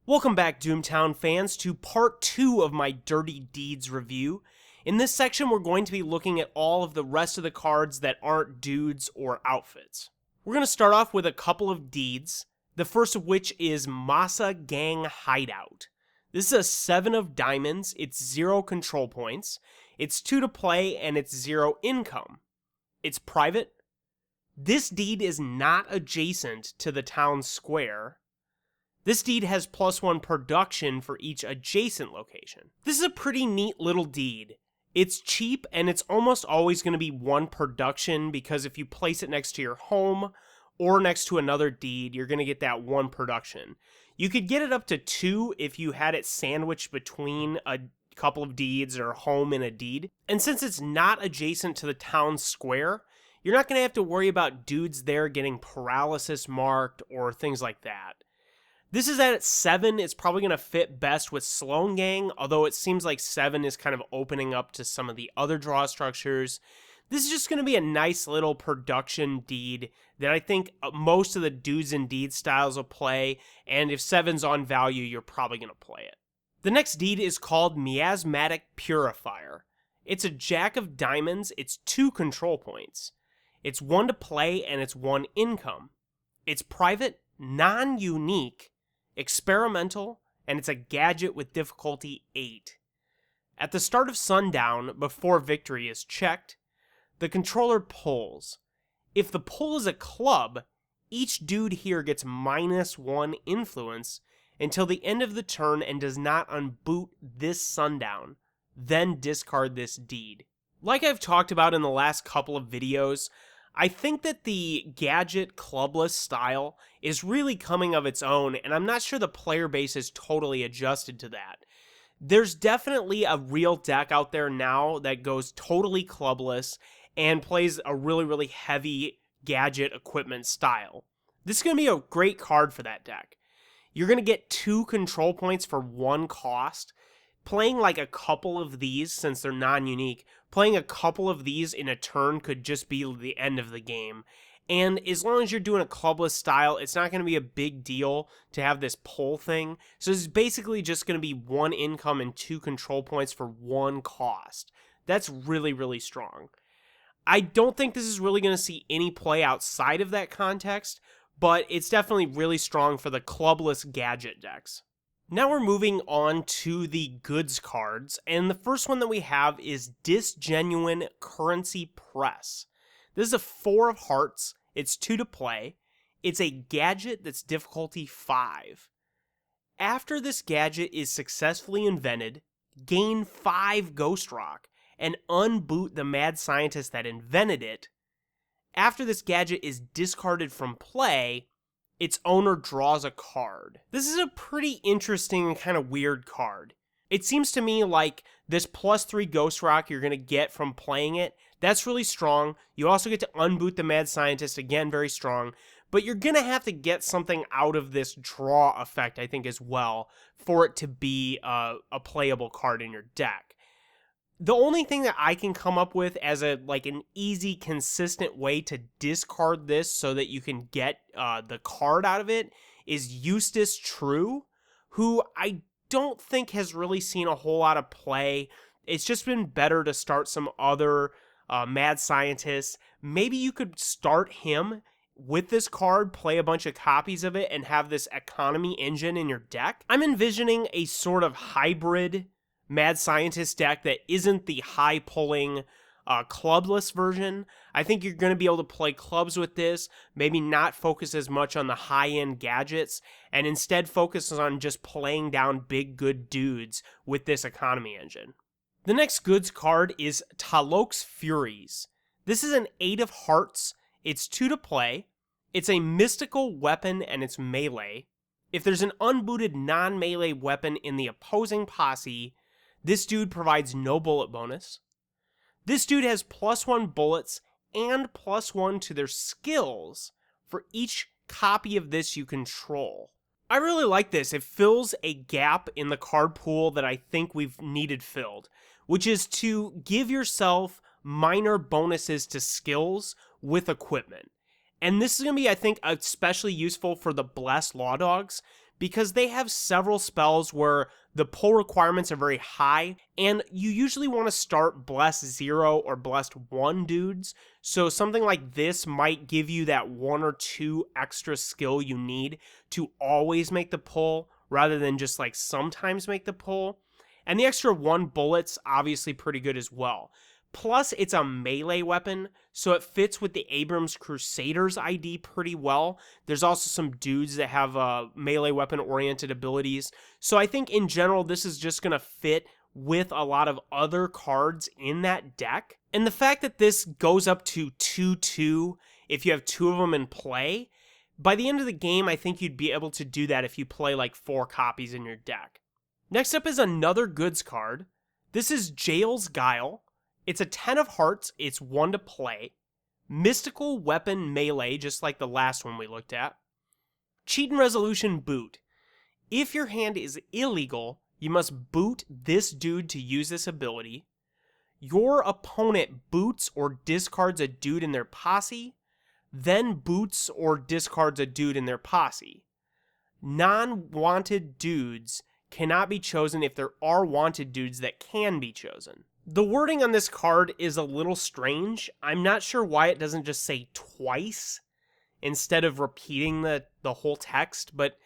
Welcome back, Doomtown fans, to part 2 of my Dirty Deeds review. In this section, we're going to be looking at all of the rest of the cards that aren't dudes or outfits. We're going to start off with a couple of deeds, the first of which is Masa Gang Hideout. This is a 7 of diamonds, it's 0 control points, it's 2 to play, and it's 0 income. It's private. This deed is not adjacent to the town square. This deed has +1 production for each adjacent location. This is a pretty neat little deed. It's cheap and it's almost always going to be 1 production because if you place it next to your home or next to another deed, you're going to get that 1 production. You could get it up to 2 if you had it sandwiched between a couple of deeds or home in a deed. And since it's not adjacent to the town square, you're not going to have to worry about dudes there getting paralysis marked or things like that. This is at 7, it's probably going to fit best with Sloan Gang, although it seems like 7 is kind of opening up to some of the other draw structures. This is just going to be a nice little production deed that I think most of the dudes and deed styles will play, and if 7's on value, you're probably going to play it. The next deed is called Midasmatic Purifier. It's a jack of diamonds, it's 2 control points. It's 1 to play, and it's 1 income. It's private, non-unique, experimental, and it's a gadget with difficulty 8. At the start of sundown, before victory is checked, the controller pulls. If the pull is a club, each dude here gets -1 influence until the end of the turn and does not unboot this sundown, then discard this deed. Like I've talked about in the last couple of videos, I think that the gadget clubless style is really coming of its own, and I'm not sure the player base is totally adjusted to that. There's definitely a real deck out there now that goes totally clubless and plays a really heavy gadget equipment style. This is going to be a great card for that deck. You're going to get 2 control points for 1 cost. Playing like a couple of these, since they're non-unique, playing a couple of these in a turn could just be the end of the game. And as long as you're doing a clubless style, it's not going to be a big deal to have this pull thing. So it's basically just going to be 1 income and 2 control points for 1 cost. That's really strong. I don't think this is really going to see any play outside of that context, but it's definitely really strong for the clubless gadget decks. Now we're moving on to the goods cards, and the first one that we have is Disgenuine Currency Press. This is a 4 of hearts, it's 2 to play, it's a gadget that's difficulty 5. After this gadget is successfully invented, gain 5 Ghost Rock, and unboot the mad scientist that invented it. After this gadget is discarded from play, its owner draws a card. This is a pretty interesting and kind of weird card. It seems to me like this +3 Ghost Rock you're going to get from playing it, that's really strong. You also get to unboot the Mad Scientist, again, very strong. But you're going to have to get something out of this draw effect, I think, as well, for it to be a playable card in your deck. The only thing that I can come up with as an easy, consistent way to discard this so that you can get the card out of it is Eustace True, who I don't think has really seen a whole lot of play. It's just been better to start some other mad scientists. Maybe you could start him with this card, play a bunch of copies of it, and have this economy engine in your deck. I'm envisioning a sort of hybrid Mad Scientist deck that isn't the high-pulling clubless version. I think you're going to be able to play clubs with this, maybe not focus as much on the high-end gadgets, and instead focus on just playing down big, good dudes with this economy engine. The next goods card is Tloaks Furies. This is an 8 of hearts, it's 2 to play, it's a mystical weapon and it's melee. If there's an unbooted non-melee weapon in the opposing posse, this dude provides no bullet bonus. This dude has +1 bullets and +1 to their skills for each copy of this you control. I really like this. It fills a gap in the card pool that I think we've needed filled, which is to give yourself minor bonuses to skills with equipment. And this is going to be, I think, especially useful for the Blessed Law Dogs, because they have several spells where the pull requirements are very high, and you usually want to start Bless 0 or Blessed 1 dudes, so something like this might give you that 1 or 2 extra skill you need to always make the pull, rather than just like sometimes make the pull. And the extra 1 bullet's obviously pretty good as well. Plus, it's a melee weapon, so it fits with the Abrams Crusaders ID pretty well. There's also some dudes that have melee weapon-oriented abilities. So I think in general, this is just going to fit with a lot of other cards in that deck. And the fact that this goes up to 2/2 if you have 2 of them in play, by the end of the game, I think you'd be able to do that if you play like 4 copies in your deck. Next up is another goods card. This is Jail's Guile. It's a 10 of hearts, it's 1 to play. Mystical weapon melee, just like the last one we looked at. Cheat and resolution boot. If your hand is illegal, you must boot this dude to use this ability. Your opponent boots or discards a dude in their posse, then boots or discards a dude in their posse. Non-wanted dudes cannot be chosen if there are wanted dudes that can be chosen. The wording on this card is a little strange. I'm not sure why it doesn't just say twice instead of repeating the whole text, but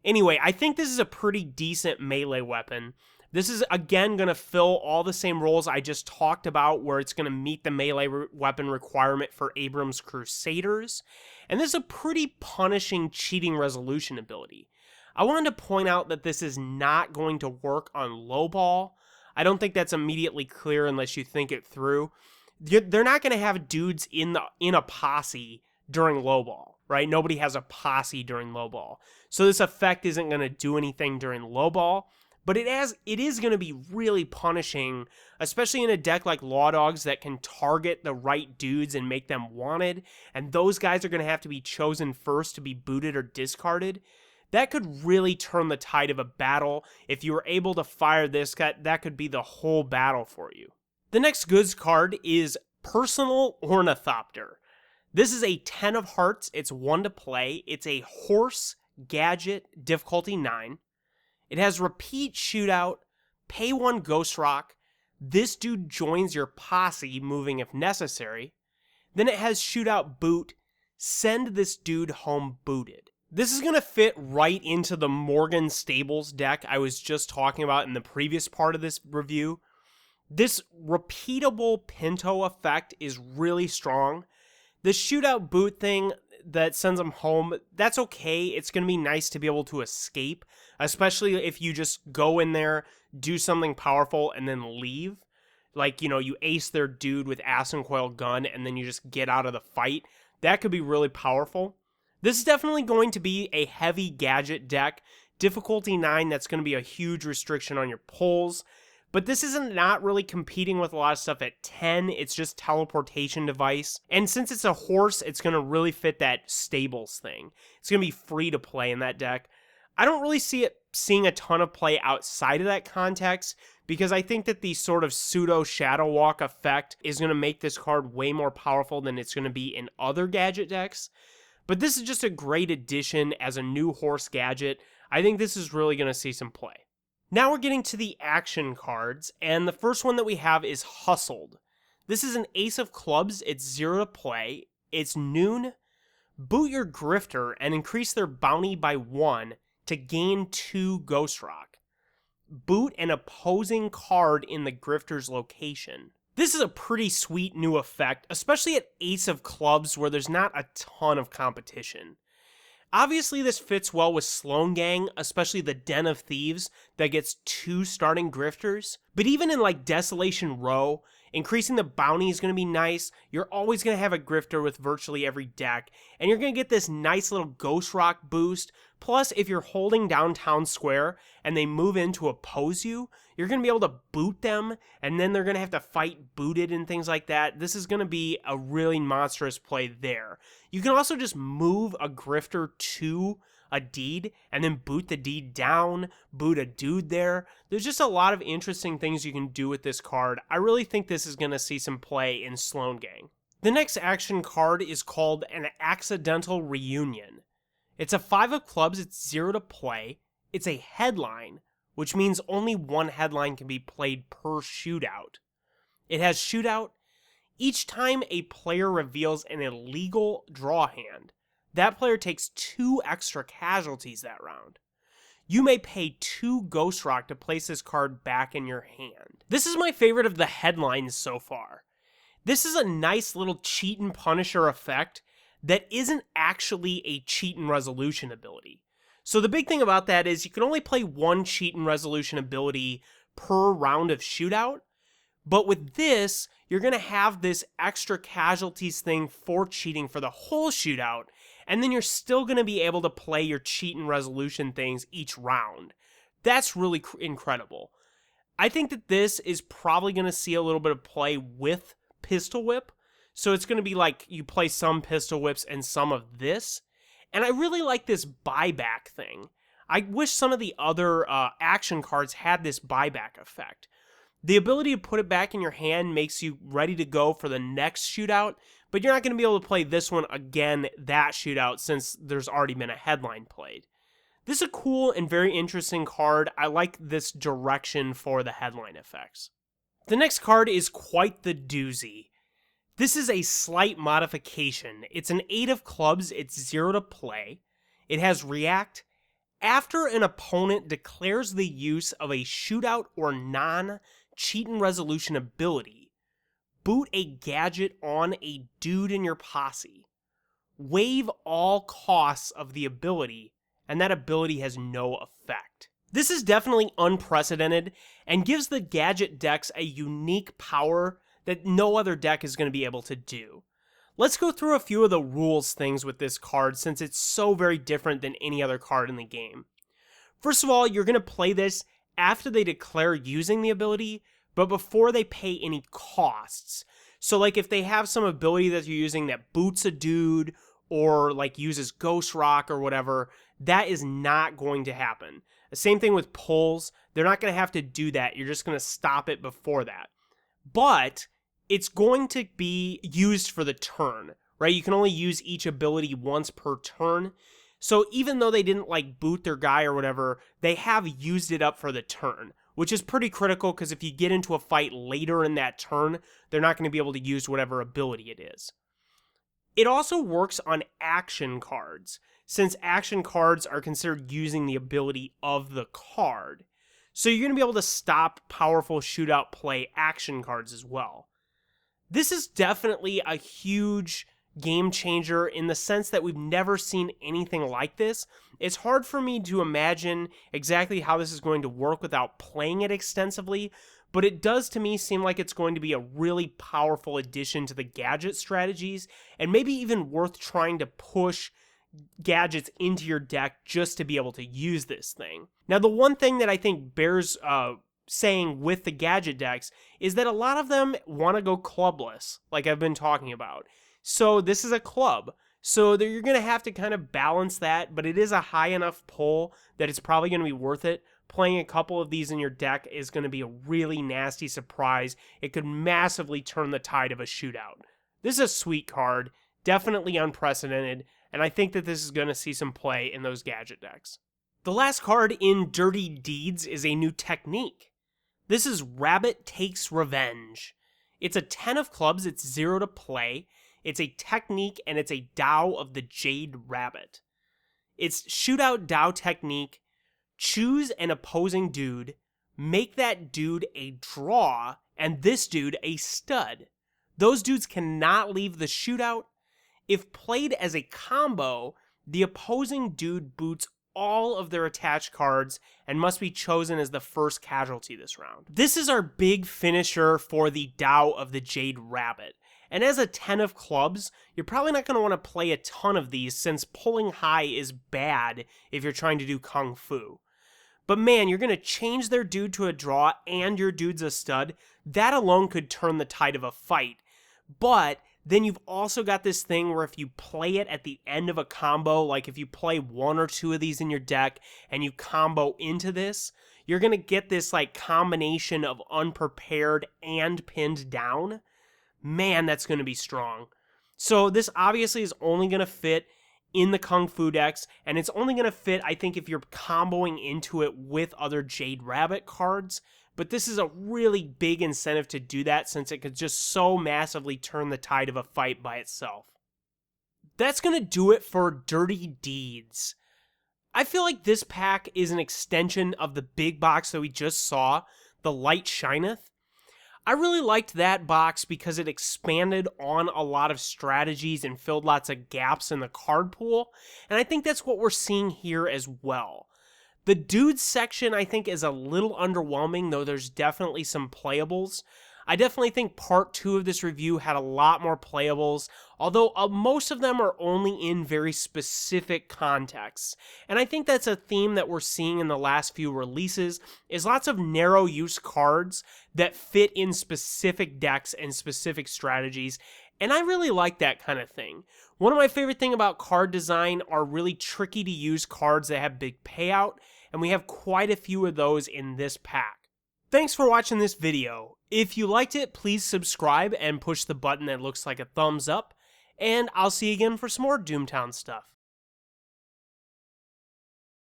anyway, I think this is a pretty decent melee weapon. This is, again, going to fill all the same roles I just talked about, where it's going to meet the melee weapon requirement for Abrams Crusaders, and this is a pretty punishing cheating resolution ability. I wanted to point out that this is not going to work on low ball. I don't think that's immediately clear unless you think it through. They're not going to have dudes in a posse during low ball, right? Nobody has a posse during low ball. So this effect isn't going to do anything during low ball, but it is going to be really punishing, especially in a deck like Law Dogs that can target the right dudes and make them wanted, and those guys are going to have to be chosen first to be booted or discarded. That could really turn the tide of a battle. If you were able to fire this, that could be the whole battle for you. The next goods card is Personal Orithopter. This is a 10 of hearts, it's 1 to play, it's a horse gadget, difficulty 9. It has repeat shootout, pay 1 ghost rock, this dude joins your posse, moving if necessary. Then it has shootout boot, send this dude home booted. This is going to fit right into the Morgan Stables deck I was just talking about in the previous part of this review. This repeatable Pinto effect is really strong. The shootout boot thing that sends them home, that's okay. It's going to be nice to be able to escape, especially if you just go in there, do something powerful, and then leave. Like, you ace their dude with Acid Coil Gun, and then you just get out of the fight. That could be really powerful. This is definitely going to be a heavy gadget deck. Difficulty 9, that's going to be a huge restriction on your pulls. But this isn't not really competing with a lot of stuff at 10. It's just teleportation device. And since it's a horse, it's going to really fit that stables thing. It's going to be free to play in that deck. I don't really see it seeing a ton of play outside of that context, because I think that the sort of pseudo Shadow Walk effect is going to make this card way more powerful than it's going to be in other gadget decks. But this is just a great addition as a new horse gadget. I think this is really going to see some play. Now we're getting to the action cards, and the first one that we have is Hustled. This is an ace of clubs, it's 0 to play, it's noon. Boot your grifter and increase their bounty by 1 to gain 2 ghost rock. Boot an opposing card in the grifter's location. This is a pretty sweet new effect, especially at ace of clubs where there's not a ton of competition. Obviously this fits well with Sloan Gang, especially the Den of Thieves that gets 2 starting grifters, but even in like Desolation Row, increasing the bounty is going to be nice. You're always going to have a grifter with virtually every deck, and you're going to get this nice little Ghost Rock boost. Plus, if you're holding down Town Square and they move in to oppose you, you're going to be able to boot them, and then they're going to have to fight booted and things like that. This is going to be a really monstrous play there. You can also just move a grifter to a deed and then boot the deed down, boot a dude there. There's just a lot of interesting things you can do with this card. I really think this is going to see some play in Sloan Gang. The next action card is called an Accidental Reunion. It's a 5 of clubs, it's 0 to play. It's a headline, which means only one headline can be played per shootout. It has shootout. Each time a player reveals an illegal draw hand, that player takes 2 extra casualties that round. You may pay 2 Ghost Rock to place this card back in your hand. This is my favorite of the headlines so far. This is a nice little cheat and punisher effect that isn't actually a cheat and resolution ability. So the big thing about that is you can only play 1 cheat and resolution ability per round of shootout, but with this, you're going to have this extra casualties thing for cheating for the whole shootout, and then you're still going to be able to play your cheat and resolution things each round. That's really incredible. I think that this is probably going to see a little bit of play with Pistol Whip, so it's going to be like you play some Pistol Whips and some of this, and I really like this buyback thing. I wish some of the other action cards had this buyback effect. The ability to put it back in your hand makes you ready to go for the next shootout, but you're not going to be able to play this one again that shootout since there's already been a headline played. This is a cool and very interesting card. I like this direction for the headline effects. The next card is quite the doozy. This is a slight modification. It's an 8 of clubs, it's 0 to play. It has react. After an opponent declares the use of a shootout or non-cheat and resolution ability, boot a gadget on a dude in your posse. Waive all costs of the ability, and that ability has no effect. This is definitely unprecedented and gives the gadget decks a unique power that no other deck is going to be able to do. Let's go through a few of the rules things with this card since it's so very different than any other card in the game. First of all, you're going to play this after they declare using the ability, but before they pay any costs. So like if they have some ability that you're using that boots a dude or like uses Ghost Rock or whatever, that is not going to happen. The same thing with pulls. They're not going to have to do that. You're just going to stop it before that. But it's going to be used for the turn, right? You can only use each ability once per turn. So even though they didn't like boot their guy or whatever, they have used it up for the turn, which is pretty critical because if you get into a fight later in that turn, they're not going to be able to use whatever ability it is. It also works on action cards, since action cards are considered using the ability of the card. So you're going to be able to stop powerful shootout play action cards as well. This is definitely a huge game changer in the sense that we've never seen anything like this. It's hard for me to imagine exactly how this is going to work without playing it extensively, but it does to me seem like it's going to be a really powerful addition to the gadget strategies, and maybe even worth trying to push gadgets into your deck just to be able to use this thing. Now, the one thing that I think bears saying with the gadget decks is that a lot of them want to go clubless, like I've been talking about. So this is a club. So you're going to have to kind of balance that, but it is a high enough pull that it's probably going to be worth it. Playing a couple of these in your deck is going to be a really nasty surprise. It could massively turn the tide of a shootout. This is a sweet card, definitely unprecedented, and I think that this is going to see some play in those gadget decks. The last card in Dirty Deeds is a new technique. This is Rabbit Takes Revenge. It's a 10 of clubs, it's 0 to play. It's a technique, and it's a Tao of the Jade Rabbit. It's shootout Tao technique. Choose an opposing dude, make that dude a draw, and this dude a stud. Those dudes cannot leave the shootout. If played as a combo, the opposing dude boots all of their attached cards and must be chosen as the first casualty this round. This is our big finisher for the Tao of the Jade Rabbit. And as a 10 of clubs, you're probably not going to want to play a ton of these since pulling high is bad if you're trying to do Kung Fu. But man, you're going to change their dude to a draw and your dude's a stud. That alone could turn the tide of a fight. But then you've also got this thing where if you play it at the end of a combo, like if you play 1 or 2 of these in your deck and you combo into this, you're going to get this like combination of unprepared and pinned down. Man, that's going to be strong. So this obviously is only going to fit in the Kung Fu decks, and it's only going to fit, I think, if you're comboing into it with other Jade Rabbit cards. But this is a really big incentive to do that since it could just so massively turn the tide of a fight by itself. That's going to do it for Dirty Deeds. I feel like this pack is an extension of the big box that we just saw, the Light Shineth. I really liked that box because it expanded on a lot of strategies and filled lots of gaps in the card pool, and I think that's what we're seeing here as well. The dudes section I think is a little underwhelming, though there's definitely some playables. I definitely think part 2 of this review had a lot more playables, although most of them are only in very specific contexts. And I think that's a theme that we're seeing in the last few releases, is lots of narrow use cards that fit in specific decks and specific strategies. And I really like that kind of thing. One of my favorite things about card design are really tricky to use cards that have big payout, and we have quite a few of those in this pack. Thanks for watching this video. If you liked it, please subscribe and push the button that looks like a thumbs up, and I'll see you again for some more Doomtown stuff.